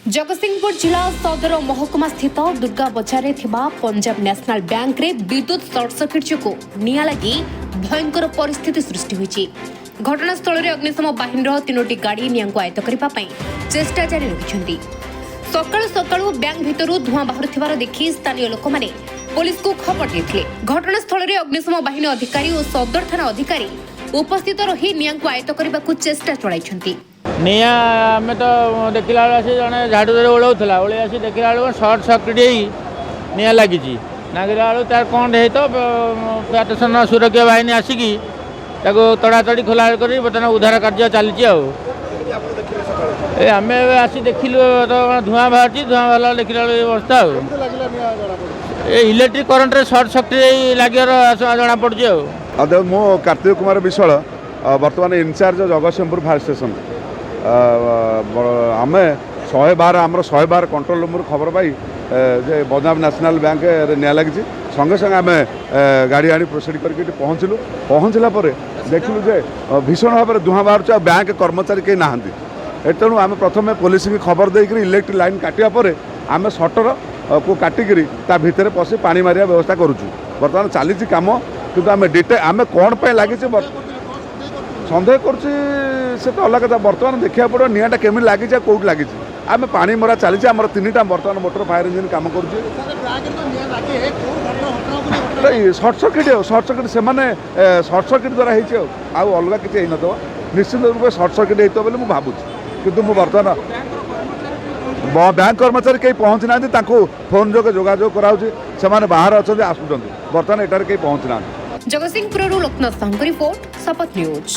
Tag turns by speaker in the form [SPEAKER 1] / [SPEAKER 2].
[SPEAKER 1] जगतसिंहपुर जिला सदर महकुमा स्थित दुर्गा बजार पंजाब नेशनल बैंक रे विद्युत सर्ट सर्किट जो निया लगी भयंकर परिस्थिति सृष्टि हुई। घटनास्थल में अग्निशम बाहिनी तीनोटी गाड़ी निया को आयत्त करने चेष्टा जारी रखिंट। सकाळु सकाळु बैंक भितर धुआं बाहर देखि स्थानीय लोक मैंने पुलिस को खबर देते। घटनास्थल में अग्निशम बाहिनी अधिकारी और सदर थाना अधिकारी उपस्थित रही निया को आयत्त करने को चेष्टा चलाई।
[SPEAKER 2] निया आम तो देखला आसी जड़े झाड़ू ओल्ला ओल्ले आसी देखला सर्ट सर्किट निया लगी नागिला तार कौन है तो प्रशासन सुरक्षा बाहिनी आसिकी तड़ातड़ी खोला कर बर्तमान उद्धार कार्य चली। आम आसी देखिलु तो धुआं बाहर धुआं बाहर देखला अवस्था इलेक्ट्रिक करंट सर्ट सर्किट लगे जना पड़ी।
[SPEAKER 3] मु कार्तिक कुमार विश्वाल बर्तमान इनचार्ज जगतसिंहपुर फायर स्टेशन आम 112 आमर 112 कंट्रोल रूम खबर पाई जे पंजाब नेशनल बैंक निया लगी संगे संगे आम गाड़ी आनी प्रोसीड करके पहुँचलु। पहुँचला देखलु जे भीषण भाव में धुआं बाहर बैंक कर्मचारी कहीं नहांती। तेणु आम प्रथम पुलिस की खबर देकर इलेक्ट्रिक लाइन काटिया पर आम सटर को काटिकी ता भितर पशि पानी मारिया व्यवस्था करुचु। बर्तमान चली कम किंतु आम डिटेल आम कौन पे लगी सन्देह कर तो अलग कथा। बर्तमान देखा पड़ो निआटा केमी लगी कौट लगी आम पानी मरा चली आम 3टा बर्तमान मोटर फायर इंजिन कम कर सर्ट सर्किट से सर्ट सर्किट द्वारा अलग किसी हो निश्चित रूप से सर्ट सर्किट होता बोली मुझे भावुँ कितु बर्तमान बैंक कर्मचारी कहीं पहुँची ना फोन जो जोगाजोग कराने बाहर अच्छा आसुँच बर्तमान एटार कहीं पहुँची ना।
[SPEAKER 1] जगतसिंहपुर लोकनाथ साहू रिपोर्ट शपथ न्यूज।